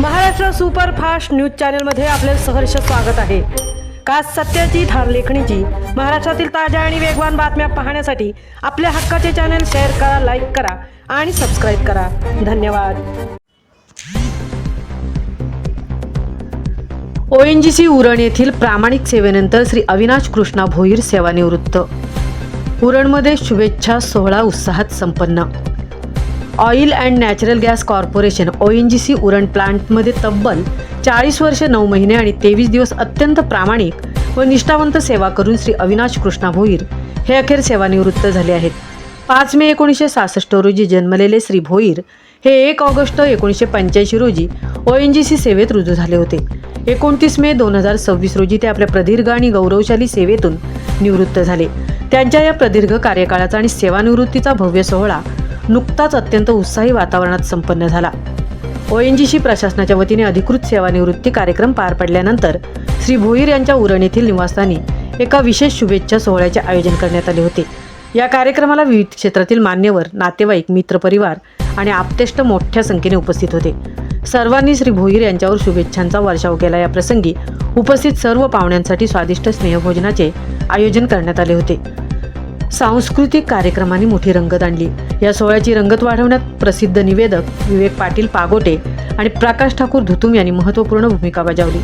Maharashtra superfast news चॅनलमध्ये आपले सहर्ष स्वागत आहे। खास सत्याची धार लेखणीची महाराष्ट्रातील ताज्या आणि वेगवान बातम्या पाहण्यासाठी आपल्या हक्काचे चॅनल शेअर करा, लाईक करा आणि सबस्क्राईब करा। धन्यवाद। ONGC उरण येथील प्रामाणिक सेवेनंतर श्री अविनाश कृष्णा भोईर सेवानिवृत्त। उरणमध्ये शुभेच्छा सोहळा उत्साहात संपन्न। Oil and natural gas corporation ONGC Uran प्लांटमध्ये तब्बल 40 वर्ष 9 महिने आणि 23 दिवस अत्यंत प्रामाणिक व निष्ठावंत सेवा करून श्री अविनाश कृष्णा भोईर हे अखेर सेवानिवृत्त झाले आहेत। 5 मे 1966 रोजी जन्मलेले श्री भोईर हे 1 ऑगस्ट 1985 रोजी ONGC सेवेत रुजू झाले होते। 29 मे 2026 रोजी ते आपल्या प्रदीर्घ आणि गौरवशाली सेवेतून निवृत्त झाले। त्यांच्या या प्रदीर्घ कार्यकाळाचा आणि सेवानिवृत्तीचा भव्य सोहळा नुकताच अत्यंत उत्साही वातावरणात संपन्न झाला। ONGC प्रशासनाच्या वतीने अधिकृत सेवानिवृत्ती कार्यक्रम पार पडल्यानंतर श्री भोईर यांच्या उरण येथील निवासस्थानी एका विशेष शुभेच्छा सोहळ्याचे आयोजन करण्यात आले होते। या कार्यक्रमाला विविध क्षेत्रातील मान्यवर, नातेवाईक, मित्रपरिवार आणि आप्तेष्ट मोठ्या संख्येने उपस्थित होते। सर्वांनी श्री भोईर यांच्यावर शुभेच्छांचा वर्षाव केला। या प्रसंगी उपस्थित सर्व पाहुण्यांसाठी स्वादिष्ट स्नेहभोजनाचे आयोजन करण्यात आले होते। सांस्कृतिक कार्यक्रमांनी मोठी रंगत आणली। या सोहळ्याची रंगत वाढवण्यात प्रसिद्ध निवेदक विवेक पाटील पागोटे आणि प्रकाश ठाकूर धुतुम यांनी महत्त्वपूर्ण भूमिका बजावली।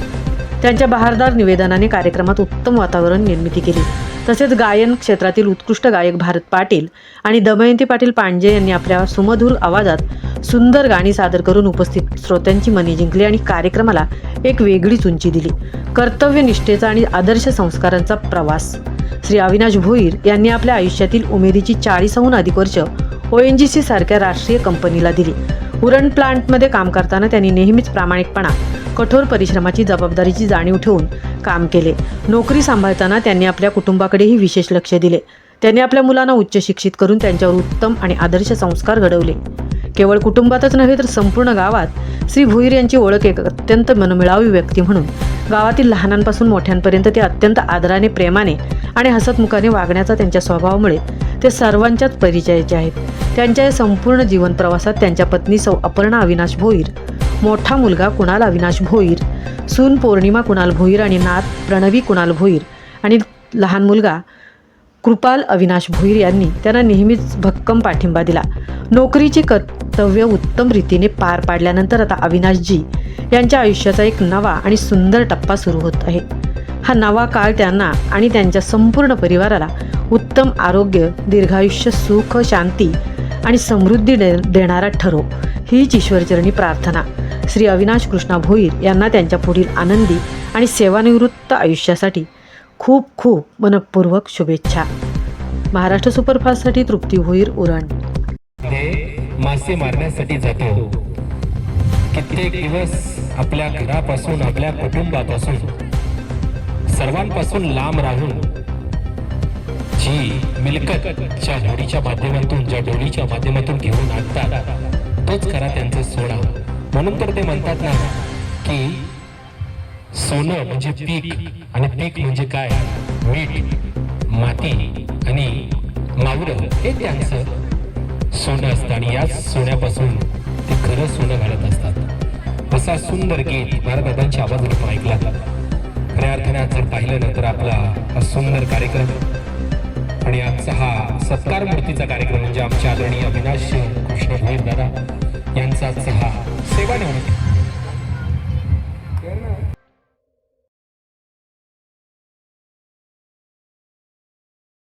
त्यांच्या बहारदार निवेदनाने कार्यक्रमात उत्तम वातावरण निर्मिती केली। तसेच गायन क्षेत्रातील उत्कृष्ट गायक भारत पाटील आणि दमयंती पाटील पांडे यांनी आपल्या सुमधुर आवाजात सुंदर गाणी सादर करून उपस्थित श्रोत्यांची मने जिंकली आणि कार्यक्रमाला एक वेगळीच उंची दिली। कर्तव्यनिष्ठेचा आणि आदर्श संस्कारांचा प्रवास श्री अविनाश भोईर यांनी आपल्या आयुष्यातील उमेदीची 40हून अधिक वर्ष ONGC सारख्या राष्ट्रीय कंपनीला दिली। उरण प्लांटमध्ये काम करताना त्यांनी नेहमीच प्रामाणिकपणा, कठोर परिश्रमाची, जबाबदारीची जाणीव ठेवून काम केले। नोकरी सांभाळताना त्यांनी आपल्या कुटुंबाकडेही विशेष लक्ष दिले। त्यांनी आपल्या मुलांना उच्च शिक्षित करून त्यांच्यावर उत्तम आणि आदर्श संस्कार घडवले। केवळ कुटुंबातच नव्हे तर संपूर्ण गावात श्री भोईर यांची ओळख एक अत्यंत मनमिळावी व्यक्ती म्हणून। गावातील लहानांपासून मोठ्यांपर्यंत ते अत्यंत आदराने, प्रेमाने आणि हसतमुखाने वागण्याचा त्यांच्या स्वभावामुळे ते सर्वांच्याच परिचयाचे आहेत। त्यांच्या या संपूर्ण जीवन प्रवासात त्यांच्या पत्नी सौ अपर्णा अविनाश भोईर, मोठा मुलगा कुणाल अविनाश भोईर, सून पौर्णिमा कुणाल भोईर आणि नात प्रणवी कुणाल भोईर आणि लहान मुलगा कृपाल अविनाश भोईर यांनी त्यांना नेहमीच भक्कम पाठिंबा दिला। नोकरीची कर्तव्य उत्तम रीतीने पार पाडल्यानंतर आता अविनाशजी यांच्या आयुष्याचा एक नवा आणि सुंदर टप्पा सुरू होत आहे। हा नवा काळ त्यांना आणि त्यांच्या संपूर्ण परिवाराला उत्तम आरोग्य, दीर्घायुष्य, सुख, शांती आणि समृद्धी देणारा ठरो, हीच ईश्वरचरणी प्रार्थना। श्री अविनाश कृष्णा भोईर यांना त्यांच्या पुढील आनंदी आणि सेवानिवृत्त आयुष्यासाठी खूप खूप मनपूर्वक शुभेच्छा। महाराष्ट्र सुपरफास्टसाठी तृप्ती भोईर, उरण। मासे मारण्यासाठी जातो, कित्येक दिवस आपल्या घरापासून, आपल्या कुटुंबापासून, सर्वांपासून लांब राहून जी मिलकत ज्या होडीच्या माध्यमातून, ज्या डोलीच्या माध्यमातून घेऊन आणतात तोच खरा त्यांचा सोना। म्हणून तर ते म्हणतात ना की सोनं म्हणजे पीक आणि पीक म्हणजे काय, मीठ, माती आणि मावळं हे त्यांचं सोनं असतं आणि याच सोन्यापासून ते खरं सोनं घालत असतात। असा सुंदर गीत भारतदादांच्या आवाजात आपण ऐकला। खऱ्या अर्थाने जर पाहिलं ना तर आपला हा सुंदर कार्यक्रम आणि आजचा हा सत्कार मूर्तीचा कार्यक्रम म्हणजे आमच्या आदरणीय अविनाश कृष्ण भोईर दादा यांचा आजचा हा सेवानिवृत्ती